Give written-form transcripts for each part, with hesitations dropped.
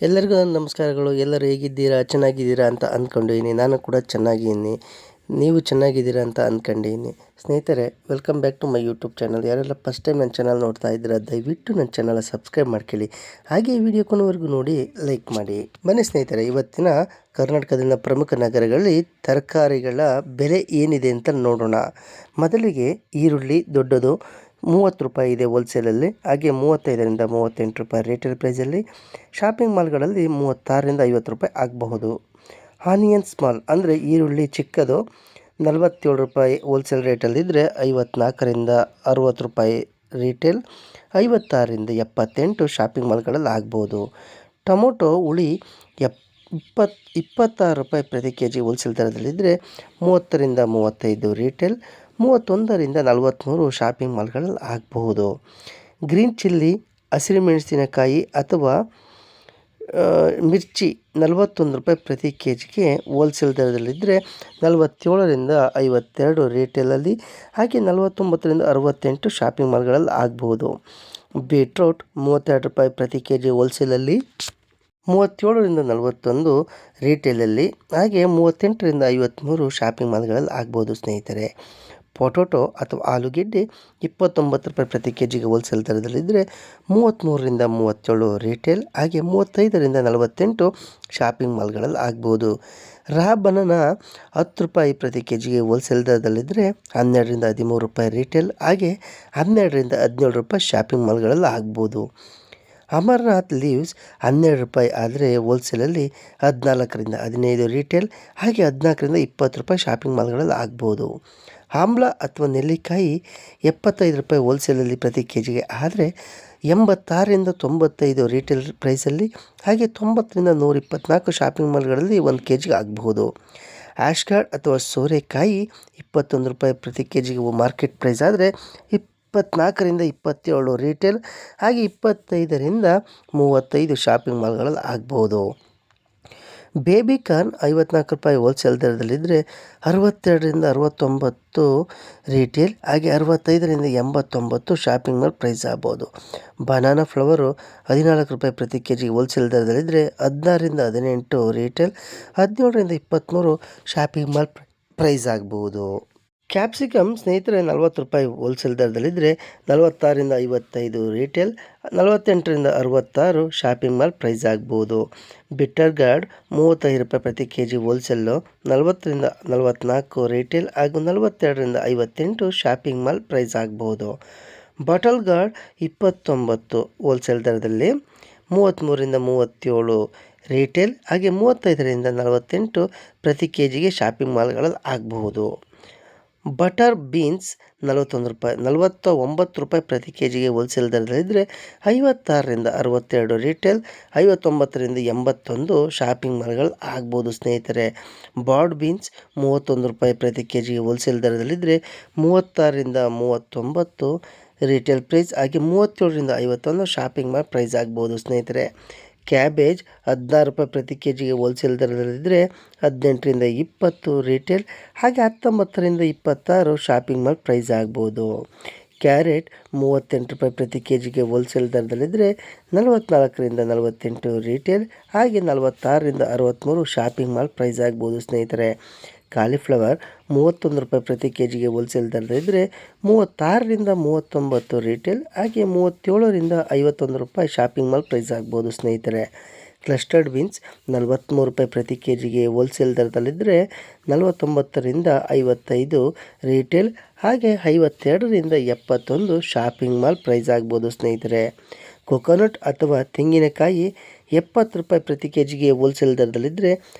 ಎಲ್ಲರಿಗೂ ನಮಸ್ಕಾರಗಳು. ಎಲ್ಲರೂ ಹೇಗಿದ್ದೀರಾ, ಚೆನ್ನಾಗಿದ್ದೀರಾ ಅಂತ ಅಂದ್ಕೊಂಡಿದ್ದೀನಿ. ನಾನು ಕೂಡ ಚೆನ್ನಾಗಿದ್ದೀನಿ, ನೀವು ಚೆನ್ನಾಗಿದ್ದೀರಾ ಅಂತ ಅಂದ್ಕೊಂಡಿದ್ದೀನಿ. ಸ್ನೇಹಿತರೆ, welcome back to my YouTube channel. ಯಾರೆಲ್ಲ ಫಸ್ಟ್ ಟೈಮ್ ನನ್ನ ಚಾನಲ್ ನೋಡ್ತಾ ಇದ್ದೀರಾ, ದಯವಿಟ್ಟು ನನ್ನ ಚಾನಲ್ ಸಬ್ಸ್ಕ್ರೈಬ್ ಮಾಡ್ಕೊಳ್ಳಿ. ಹಾಗೆ ಈ ವಿಡಿಯೋ ಕೊನೆವರೆಗೂ ನೋಡಿ, ಲೈಕ್ ಮಾಡಿ. ಬನ್ನಿ ಸ್ನೇಹಿತರೆ, ಇವತ್ತಿನ ಕರ್ನಾಟಕದ ಪ್ರಮುಖ ನಗರಗಳಲ್ಲಿ ತರಕಾರಿಗಳ ಬೆಲೆ ಏನಿದೆ ಅಂತ ನೋಡೋಣ. ಮೊದಲಿಗೆ ಈರುಳ್ಳಿ ದೊಡ್ಡದು 30 ರೂಪಾಯಿ ಇದೆ ಹೋಲ್ಸೇಲಲ್ಲಿ, ಹಾಗೆ 35ರಿಂದ 38 ರೂಪಾಯಿ ರಿಟೇಲ್ ಪ್ರೈಸಲ್ಲಿ. ಶಾಪಿಂಗ್ ಮಾಲ್ಗಳಲ್ಲಿ 36ರಿಂದ 50 ರೂಪಾಯಿ ಆಗಬಹುದು. ಆನಿಯನ್ ಸ್ಮಾಲ್ ಅಂದರೆ ಈರುಳ್ಳಿ ಚಿಕ್ಕದು 47 ರೂಪಾಯಿ ಹೋಲ್ಸೇಲ್ ರೇಟಲ್ಲಿದ್ದರೆ 54ರಿಂದ 60 ರೂಪಾಯಿ ರಿಟೇಲ್, 56ರಿಂದ 78 ಶಾಪಿಂಗ್ ಮಾಲ್ಗಳಲ್ಲಿ ಆಗ್ಬೋದು. ಟೊಮೊಟೊ ಹುಳಿ 26 ರೂಪಾಯಿ ಪ್ರತಿ ಕೆ ಜಿ ಹೋಲ್ಸೇಲ್ ದರದಲ್ಲಿದ್ದರೆ 30ರಿಂದ 35 ರಿಟೇಲ್, 31ರಿಂದ 43 ಶಾಪಿಂಗ್ ಮಾಲ್ಗಳಲ್ಲಿ ಆಗಬಹುದು. ಗ್ರೀನ್ ಚಿಲ್ಲಿ ಹಸಿರುಮೆಣಸಿನಕಾಯಿ ಅಥವಾ ಮಿರ್ಚಿ 41 ರೂಪಾಯಿ ಪ್ರತಿ ಕೆ ಜಿಗೆ ಹೋಲ್ಸೇಲ್ ದರದಲ್ಲಿದ್ದರೆ 47ರಿಂದ 52 ರಿಟೇಲಲ್ಲಿ, ಹಾಗೆ 49ರಿಂದ 68 ಶಾಪಿಂಗ್ ಮಾಲ್ಗಳಲ್ಲಿ ಆಗ್ಬೋದು. ಬೀಟ್ರೋಟ್ 32 ರೂಪಾಯಿ ಪ್ರತಿ ಕೆ ಜಿ ಹೋಲ್ಸೇಲಲ್ಲಿ, 37ರಿಂದ 41 ರಿಟೇಲಲ್ಲಿ, ಹಾಗೆ 38ರಿಂದ 53 ಶಾಪಿಂಗ್ ಮಾಲ್ಗಳಲ್ಲಿ ಆಗ್ಬೋದು. ಸ್ನೇಹಿತರೆ, ಪೊಟೊಟೊ ಅಥವಾ ಆಲೂಗೆಡ್ಡೆ 29 ರೂಪಾಯಿ ಪ್ರತಿ ಕೆ ಜಿಗೆ ಹೋಲ್ಸೇಲ್ ದರದಲ್ಲಿದ್ದರೆ 33ರಿಂದ 37 ರಿಟೇಲ್, ಹಾಗೆ 35ರಿಂದ 48 ಶಾಪಿಂಗ್ ಮಾಲ್ಗಳಲ್ಲಿ ಆಗ್ಬೋದು. ರಾ ಬನಾನ 10 ರೂಪಾಯಿ ಪ್ರತಿ ಕೆ ಜಿಗೆ ಹೋಲ್ಸೇಲ್ ದರದಲ್ಲಿದ್ದರೆ 12ರಿಂದ 13 ರೂಪಾಯಿ ರಿಟೇಲ್, ಹಾಗೆ 12ರಿಂದ 17 ರೂಪಾಯಿ ಶಾಪಿಂಗ್ ಮಾಲ್ಗಳಲ್ಲಿ ಆಗ್ಬೋದು. ಅಮರ್ನಾಥ್ ಲೀವ್ಸ್ 12 ರೂಪಾಯಿ ಆದರೆ ಹೋಲ್ಸೇಲಲ್ಲಿ 14ರಿಂದ 15 ರಿಟೇಲ್, ಹಾಗೆ 14ರಿಂದ 20 ರೂಪಾಯಿ ಶಾಪಿಂಗ್ ಮಾಲ್ಗಳಲ್ಲಿ ಆಗ್ಬೋದು. ಆಮ್ಲ ಅಥವಾ ನೆಲ್ಲಿಕಾಯಿ 75 ರೂಪಾಯಿ ಹೋಲ್ಸೇಲಲ್ಲಿ ಪ್ರತಿ ಕೆ ಜಿಗೆ ಆದರೆ 86ರಿಂದ 95 ರಿಟೇಲ್ ಪ್ರೈಸಲ್ಲಿ, ಹಾಗೆ 90ರಿಂದ 124 ಶಾಪಿಂಗ್ ಮಾಲ್ಗಳಲ್ಲಿ 1 ಕೆ ಜಿಗೆ ಆಗಬಹುದು. ಆಶ್ಗಾರ್ಡ್ ಅಥವಾ ಸೋರೆಕಾಯಿ 21 ರೂಪಾಯಿ ಪ್ರತಿ ಕೆ ಜಿಗೆ ಮಾರ್ಕೆಟ್ ಪ್ರೈಸ್ ಆದರೆ 24ರಿಂದ 27 ರಿಟೇಲ್, ಹಾಗೆ 25ರಿಂದ 35 ಶಾಪಿಂಗ್ ಮಾಲ್ಗಳಲ್ಲಿ ಆಗ್ಬೋದು. ಬೇಬಿ ಕಾರ್ನ್ 54 ರೂಪಾಯಿ ಹೋಲ್ಸೇಲ್ ದರದಲ್ಲಿದ್ದರೆ 62ರಿಂದ 69 ರಿಟೇಲ್, ಹಾಗೆ 65ರಿಂದ 89 ಶಾಪಿಂಗ್ ಮಾಲ್ ಪ್ರೈಸ್ ಆಗ್ಬೋದು. ಬನಾನಾ ಫ್ಲವರು 14 ರೂಪಾಯಿ ಪ್ರತಿ ಕೆ ಜಿಗೆ ಹೋಲ್ಸೇಲ್ ದರದಲ್ಲಿದ್ದರೆ 16ರಿಂದ 18 ರಿಟೇಲ್, 17ರಿಂದ 23 ಶಾಪಿಂಗ್ ಮಾಲ್ ಪ್ರೈಸ್ ಆಗ್ಬೋದು. ಕ್ಯಾಪ್ಸಿಕಮ್ ಸ್ನೇಹಿತರೆ 40 ರೂಪಾಯಿ ಹೋಲ್ಸೇಲ್ ದರದಲ್ಲಿದ್ದರೆ 46ರಿಂದ 55 ರಿಟೇಲ್, 48ರಿಂದ 66 ಶಾಪಿಂಗ್ ಮಾಲ್ ಪ್ರೈಸ್ ಆಗ್ಬೋದು. ಬಿಟ್ಟರ್ ಗಾರ್ಡ್ 35 ರೂಪಾಯಿ ಪ್ರತಿ ಕೆ ಜಿ ಹೋಲ್ಸೇಲು, 40ರಿಂದ 44 ರಿಟೇಲ್, ಹಾಗೂ 42ರಿಂದ 58 ಶಾಪಿಂಗ್ ಮಾಲ್ ಪ್ರೈಸ್ ಆಗ್ಬೋದು. ಬಾಟಲ್ ಗಾರ್ಡ್ 29 ಹೋಲ್ಸೇಲ್ ದರದಲ್ಲಿ, 33ರಿಂದ 37 ರಿಟೇಲ್, ಹಾಗೆ 35ರಿಂದ 48 ಪ್ರತಿ ಕೆ ಜಿಗೆ ಶಾಪಿಂಗ್ ಮಾಲ್ಗಳಲ್ಲಿ ಆಗಬಹುದು. ಬಟರ್ ಬೀನ್ಸ್ 49 ರೂಪಾಯಿ ಪ್ರತಿ ಕೆ ಜಿಗೆ ಹೋಲ್ಸೇಲ್ ದರದಲ್ಲಿದ್ದರೆ 56ರಿಂದ 62 ರಿಟೇಲ್, 59ರಿಂದ 81 ಶಾಪಿಂಗ್ ಮಾಲ್ಗಳು ಆಗ್ಬೋದು. ಸ್ನೇಹಿತರೆ, ಬಾರ್ಡ್ ಬೀನ್ಸ್ 31 ರೂಪಾಯಿ ಪ್ರತಿ ಕೆ ಜಿಗೆ ಹೋಲ್ಸೇಲ್ ದರದಲ್ಲಿದ್ದರೆ 36ರಿಂದ 39 ರಿಟೇಲ್ ಪ್ರೈಸ್, ಹಾಗೆ 37ರಿಂದ 51 ಶಾಪಿಂಗ್ ಮಾಲ್ ಪ್ರೈಸ್ ಆಗ್ಬೋದು. ಸ್ನೇಹಿತರೆ, ಕ್ಯಾಬೇಜ್ 16 ರೂಪಾಯಿ ಪ್ರತಿ ಕೆ ಜಿಗೆ ಹೋಲ್ಸೇಲ್ ದರದಲ್ಲಿದ್ದರೆ 18ರಿಂದ 20 ರಿಟೇಲ್, ಹಾಗೆ 19ರಿಂದ 26 ಶಾಪಿಂಗ್ ಮಾಲ್ ಪ್ರೈಸ್ ಆಗ್ಬೋದು. ಕ್ಯಾರೆಟ್ 38 ರೂಪಾಯಿ ಪ್ರತಿ ಕೆ ಜಿಗೆ ಹೋಲ್ಸೇಲ್ ದರದಲ್ಲಿದ್ದರೆ 44ರಿಂದ 48 ರಿಟೇಲ್, ಹಾಗೆ 46ರಿಂದ 63 ಶಾಪಿಂಗ್ ಮಾಲ್ ಪ್ರೈಸ್ ಆಗ್ಬೋದು. ಸ್ನೇಹಿತರೆ, ಕಾಲಿಫ್ಲವರ್ 31 ರೂಪಾಯಿ ಪ್ರತಿ ಕೆ ಜಿಗೆ ಹೋಲ್ಸೇಲ್ ದರದಲ್ಲಿದ್ದರೆ 36ರಿಂದ 39 ರಿಟೇಲ್, ಹಾಗೆ 37ರಿಂದ 51 ರೂಪಾಯಿ ಶಾಪಿಂಗ್ ಮಾಲ್ ಪ್ರೈಸ್ ಆಗ್ಬೋದು. ಸ್ನೇಹಿತರೆ, ಕ್ಲಸ್ಟರ್ಡ್ ಬೀನ್ಸ್ 43 ರೂಪಾಯಿ ಪ್ರತಿ ಕೆ ಜಿಗೆ ಹೋಲ್ಸೇಲ್ ದರದಲ್ಲಿದ್ದರೆ 49ರಿಂದ 55 ರಿಟೇಲ್, ಹಾಗೆ 52ರಿಂದ 71 ಶಾಪಿಂಗ್ ಮಾಲ್ ಪ್ರೈಸ್ ಆಗ್ಬೋದು. ಸ್ನೇಹಿತರೆ, ಕೊಕೊನಟ್ ಅಥವಾ ತೆಂಗಿನಕಾಯಿ 70 ರೂಪಾಯಿ ಪ್ರತಿ ಕೆ ಜಿಗೆ ಹೋಲ್ಸೇಲ್ ದರದಲ್ಲಿದ್ದರೆ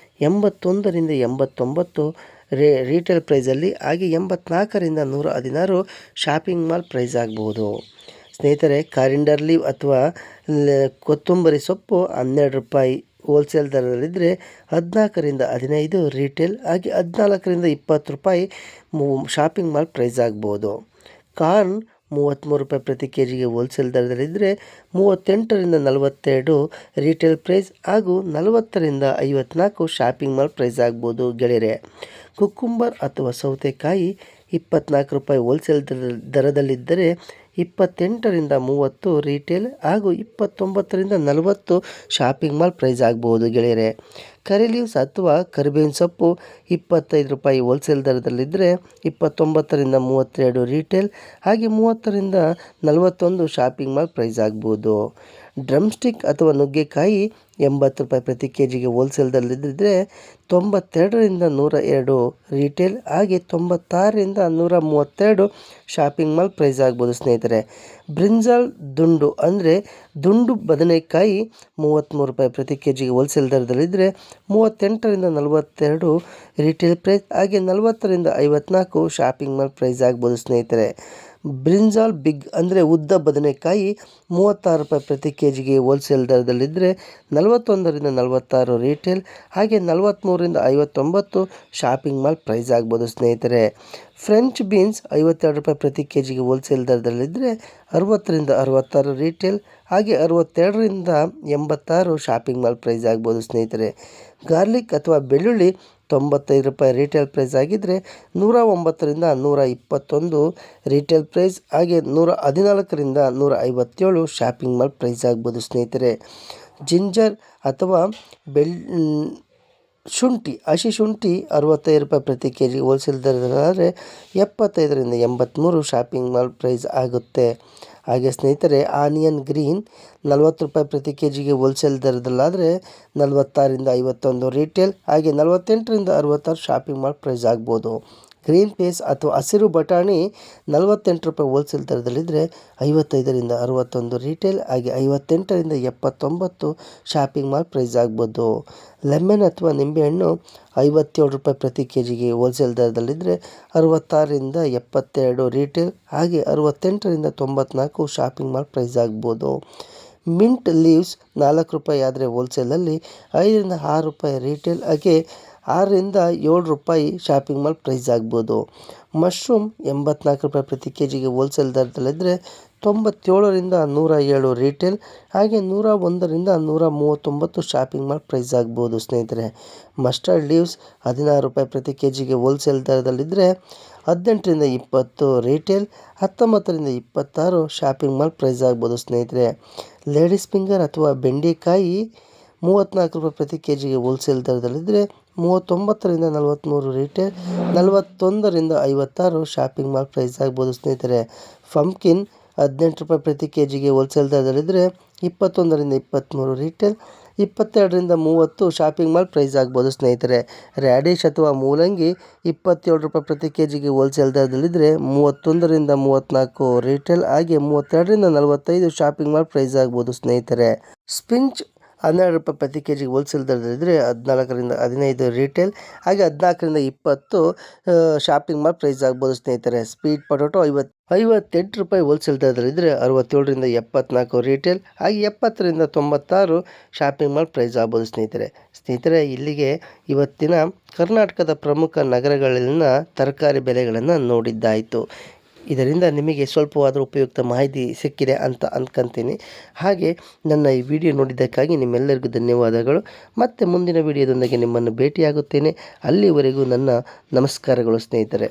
81ರಿಂದ 89 ರಿಟೇಲ್ ಪ್ರೈಸಲ್ಲಿ, ಹಾಗೆ 84ರಿಂದ 116 ಶಾಪಿಂಗ್ ಮಾಲ್ ಪ್ರೈಸ್ ಆಗ್ಬೋದು. ಸ್ನೇಹಿತರೆ, ಕಾರಿಂಡರ್ ಲೀವ್ ಅಥವಾ ಕೊತ್ತಂಬರಿ ಸೊಪ್ಪು 12 ರೂಪಾಯಿ ಹೋಲ್ಸೇಲ್ ದರದಲ್ಲಿದ್ದರೆ 14ರಿಂದ 15 ರಿಟೇಲ್, ಹಾಗೆ 14ರಿಂದ 20 ರೂಪಾಯಿ ಶಾಪಿಂಗ್ ಮಾಲ್ ಪ್ರೈಸ್ ಆಗ್ಬೋದು. ಕಾರ್ನ್ 33 ರೂಪಾಯಿ ಪ್ರತಿ ಕೆ ಜಿಗೆ ಹೋಲ್ಸೇಲ್ ದರದಲ್ಲಿದ್ದರೆ 38ರಿಂದ 42 ರಿಟೇಲ್ ಪ್ರೈಸ್, ಹಾಗೂ 40ರಿಂದ 54 ಶಾಪಿಂಗ್ ಮಾಲ್ ಪ್ರೈಸ್ ಆಗ್ಬೋದು. ಗೆಳೆಯರೆ, ಕುಕ್ಕುಂಬರ್ ಅಥವಾ ಸೌತೆಕಾಯಿ 24 ರೂಪಾಯಿ ಹೋಲ್ಸೇಲ್ ದರದಲ್ಲಿದ್ದರೆ 28ರಿಂದ 30 ರೀಟೇಲ್ ಹಾಗೂ 29ರಿಂದ 40 ಶಾಪಿಂಗ್ ಮಾಲ್ ಪ್ರೈಸ್ ಆಗಬಹುದು ಗೆಳೆಯರೆ. ಕರಿ ಲೀವ್ಸ್ ಅಥವಾ ಕರಿಬೇವಿನ ಸೊಪ್ಪು 25 ರೂಪಾಯಿ ಹೋಲ್ಸೇಲ್ ದರದಲ್ಲಿದ್ದರೆ 29ರಿಂದ 32 ರೀಟೇಲ್ ಹಾಗೆ 30ರಿಂದ 41 ಶಾಪಿಂಗ್ ಮಾಲ್ ಪ್ರೈಸ್ ಆಗ್ಬೋದು. ಡ್ರಮ್ ಸ್ಟಿಕ್ ಅಥವಾ ನುಗ್ಗೆಕಾಯಿ 80 ರೂಪಾಯಿ ಪ್ರತಿ ಕೆಜಿಗೆ ಹೋಲ್ಸೇಲ್ದಲ್ಲಿದ್ದರೆ 92ರಿಂದ 102 ರೀಟೇಲ್ ಹಾಗೆ 96ರಿಂದ 132 ಶಾಪಿಂಗ್ ಮಾಲ್ ಪ್ರೈಸ್ ಆಗ್ಬೋದು ಸ್ನೇಹಿತರೆ. ಬ್ರಿಂಜಾಲ್ ದುಂಡು ಅಂದರೆ ದುಂಡು ಬದನೆಕಾಯಿ 33 ರೂಪಾಯಿ ಪ್ರತಿ ಕೆಜಿಗೆ ಹೋಲ್ಸೇಲ್ ದರದಲ್ಲಿದ್ದರೆ 38ರಿಂದ 42 ರೀಟೇಲ್ ಪ್ರೈಸ್ ಹಾಗೆ 40ರಿಂದ 54 ಶಾಪಿಂಗ್ ಮಾಲ್ ಪ್ರೈಸ್ ಆಗ್ಬೋದು ಸ್ನೇಹಿತರೆ. ಬ್ರಿಂಜಾಲ್ ಬಿಗ್ ಅಂದರೆ ಉದ್ದ ಬದನೆಕಾಯಿ 36 ರೂಪಾಯಿ ಪ್ರತಿ ಕೆಜಿಗೆ ಹೋಲ್ಸೇಲ್ ದರದಲ್ಲಿದ್ದರೆ 41ರಿಂದ 46 ರೀಟೇಲ್ ಹಾಗೆ 43ರಿಂದ 59 ಶಾಪಿಂಗ್ ಮಾಲ್ ಪ್ರೈಸ್ ಆಗ್ಬೋದು ಸ್ನೇಹಿತರೆ. ಫ್ರೆಂಚ್ ಬೀನ್ಸ್ 52 ರೂಪಾಯಿ ಪ್ರತಿ ಕೆಜಿಗೆ ಹೋಲ್ಸೇಲ್ ದರದಲ್ಲಿದ್ದರೆ 60ರಿಂದ 66 ರೀಟೇಲ್ ಹಾಗೆ 62ರಿಂದ 86 ಶಾಪಿಂಗ್ ಮಾಲ್ ಪ್ರೈಸ್ ಆಗ್ಬೋದು ಸ್ನೇಹಿತರೆ. ಗಾರ್ಲಿಕ್ ಅಥವಾ ಬೆಳ್ಳುಳ್ಳಿ 95 ರೂಪಾಯಿ ರೀಟೇಲ್ ಪ್ರೈಸ್ ಆಗಿದ್ದರೆ 109ರಿಂದ 121 ರೀಟೇಲ್ ಪ್ರೈಸ್ ಹಾಗೆ 114ರಿಂದ 157 ಶಾಪಿಂಗ್ ಮಾಲ್ ಪ್ರೈಸ್ ಆಗ್ಬೋದು ಸ್ನೇಹಿತರೆ. ಜಿಂಜರ್ ಅಥವಾ ಶುಂಠಿ ಹಸಿ ಶುಂಠಿ 65 ರೂಪಾಯಿ ಪ್ರತಿ ಕೆಜಿ ಹೋಲ್ಸೇಲ್ ದರದಲ್ಲಾದರೆ 75ರಿಂದ 83 ಶಾಪಿಂಗ್ ಮಾಲ್ ಪ್ರೈಸ್ ಆಗುತ್ತೆ. ಹಾಗೆ ಸ್ನೇಹಿತರೆ ಆನಿಯನ್ ಗ್ರೀನ್ 40 ರೂಪಾಯಿ ಪ್ರತಿ ಕೆಜಿಗೆ ಹೋಲ್ಸೇಲ್ ದರದಲ್ಲಾದರೆ 46ರಿಂದ 51 ರೀಟೇಲ್ ಹಾಗೆ 48ರಿಂದ 66 ಶಾಪಿಂಗ್ ಮಾಲ್ ಪ್ರೈಸ್ ಆಗ್ಬೋದು. ಗ್ರೀನ್ ಪೀಸ್ ಅಥವಾ ಹಸಿರು ಬಟಾಣಿ 48 ರೂಪಾಯಿ ಹೋಲ್ಸೇಲ್ ದರದಲ್ಲಿದ್ದರೆ 55ರಿಂದ 61 ರೀಟೇಲ್ ಹಾಗೆ 58ರಿಂದ 79 ಶಾಪಿಂಗ್ ಮಾಲ್ ಪ್ರೈಸ್ ಆಗ್ಬೋದು. ಲೆಮನ್ ಅಥವಾ ನಿಂಬೆಹಣ್ಣು 57 ರೂಪಾಯಿ ಪ್ರತಿ ಕೆಜಿಗೆ ಹೋಲ್ಸೇಲ್ ದರದಲ್ಲಿದ್ದರೆ 66ರಿಂದ 72 ರೀಟೇಲ್ ಹಾಗೆ 68ರಿಂದ 94 ಶಾಪಿಂಗ್ ಮಾಲ್ ಪ್ರೈಸ್ ಆಗ್ಬೋದು. ಮಿಂಟ್ ಲೀವ್ಸ್ 4 ರೂಪಾಯಿ ಆದರೆ ಹೋಲ್ಸೇಲಲ್ಲಿ 5ರಿಂದ 6 ರೂಪಾಯಿ ರೀಟೇಲ್ ಹಾಗೆ 6ರಿಂದ 7 ರೂಪಾಯಿ ಶಾಪಿಂಗ್ ಮಾಲ್ ಪ್ರೈಸ್ ಆಗ್ಬೋದು. ಮಶ್ರೂಮ್ 84 ರೂಪಾಯಿ ಪ್ರತಿ ಕೆಜಿಗೆ ಹೋಲ್ಸೇಲ್ ದರದಲ್ಲಿದ್ದರೆ 97ರಿಂದ 107 ರೀಟೇಲ್ ಹಾಗೆ 101ರಿಂದ 139 ಶಾಪಿಂಗ್ ಮಾಲ್ ಪ್ರೈಸ್ ಆಗ್ಬೋದು ಸ್ನೇಹಿತರೆ. ಮಸ್ಟರ್ಡ್ ಲೀವ್ಸ್ 16 ರೂಪಾಯಿ ಪ್ರತಿ ಕೆಜಿಗೆ ಹೋಲ್ಸೇಲ್ ದರದಲ್ಲಿದ್ದರೆ 18ರಿಂದ 20 ರೀಟೇಲ್ 19ರಿಂದ 26 ಶಾಪಿಂಗ್ ಮಾಲ್ ಪ್ರೈಸ್ ಆಗ್ಬೋದು ಸ್ನೇಹಿತರೆ. ಲೇಡೀಸ್ ಫಿಂಗರ್ ಅಥವಾ ಬೆಂಡೆಕಾಯಿ 34 ರೂಪಾಯಿ ಪ್ರತಿ ಕೆಜಿಗೆ ಹೋಲ್ಸೇಲ್ ದರದಲ್ಲಿದ್ದರೆ 39ರಿಂದ 43 ರೀಟೇಲ್ 41ರಿಂದ 56 ಶಾಪಿಂಗ್ ಮಾಲ್ ಪ್ರೈಸ್ ಆಗ್ಬೋದು ಸ್ನೇಹಿತರೆ. ಪಂಪ್ಕಿನ್ 18 ರೂಪಾಯಿ ಪ್ರತಿ ಕೆಜಿಗೆ ಹೋಲ್ಸೇಲ್ ದರದಲ್ಲಿದ್ದರೆ 21ರಿಂದ 23 ರೀಟೇಲ್ 22ರಿಂದ 30 ಶಾಪಿಂಗ್ ಮಾಲ್ ಪ್ರೈಸ್ ಆಗ್ಬೋದು ಸ್ನೇಹಿತರೆ. ರ್ಯಾಡಿಶ್ ಅಥವಾ ಮೂಲಂಗಿ 27 ರೂಪಾಯಿ ಪ್ರತಿ ಕೆಜಿಗೆ ಹೋಲ್ಸೇಲ್ ದರದಲ್ಲಿದ್ದರೆ 31ರಿಂದ 34 ರೀಟೇಲ್ ಹಾಗೆ 32ರಿಂದ 45 ಶಾಪಿಂಗ್ ಮಾಲ್ ಪ್ರೈಸ್ ಆಗ್ಬೋದು ಸ್ನೇಹಿತರೆ. ಸ್ಪಿಂಚ್ 12 ರೂಪಾಯಿ ಪ್ರತಿ ಕೆಜಿಗೆ ಹೋಲ್ಸೇಲ್ ದರದಲ್ಲಿದ್ದರೆ 14ರಿಂದ 15 ರೀಟೇಲ್ ಹಾಗೆ 14ರಿಂದ 20 ಶಾಪಿಂಗ್ ಮಾಲ್ ಪ್ರೈಸ್ ಆಗ್ಬೋದು ಸ್ನೇಹಿತರೆ. ಸ್ವೀಟ್ ಪೊಟೊಟೊ 58 ರೂಪಾಯಿ ಹೋಲ್ಸೇಲ್ ದರದಲ್ಲಿದ್ದರೆ 67ರಿಂದ 74 ರೀಟೇಲ್ ಹಾಗೆ 70ರಿಂದ 96 ಶಾಪಿಂಗ್ ಮಾಲ್ ಪ್ರೈಸ್ ಆಗ್ಬೋದು ಸ್ನೇಹಿತರೆ. ಇಲ್ಲಿಗೆ ಇವತ್ತಿನ ಕರ್ನಾಟಕದ ಪ್ರಮುಖ ನಗರಗಳಲ್ಲಿನ ತರಕಾರಿ ಬೆಲೆಗಳನ್ನು ನೋಡಿದ್ದಾಯಿತು. ಇದರಿಂದ ನಿಮಗೆ ಸ್ವಲ್ಪವಾದರೂ ಉಪಯುಕ್ತ ಮಾಹಿತಿ ಸಿಕ್ಕಿದೆ ಅಂತ ಅಂದ್ಕೊತೀನಿ. ಹಾಗೆ ನನ್ನ ಈ ವಿಡಿಯೋ ನೋಡಿದ್ದಕ್ಕಾಗಿ ನಿಮ್ಮೆಲ್ಲರಿಗೂ ಧನ್ಯವಾದಗಳು. ಮತ್ತೆ ಮುಂದಿನ ವಿಡಿಯೋದೊಂದಿಗೆ ನಿಮ್ಮನ್ನು ಭೇಟಿಯಾಗುತ್ತೇನೆ. ಅಲ್ಲಿವರೆಗೂ ನನ್ನ ನಮಸ್ಕಾರಗಳು ಸ್ನೇಹಿತರೆ.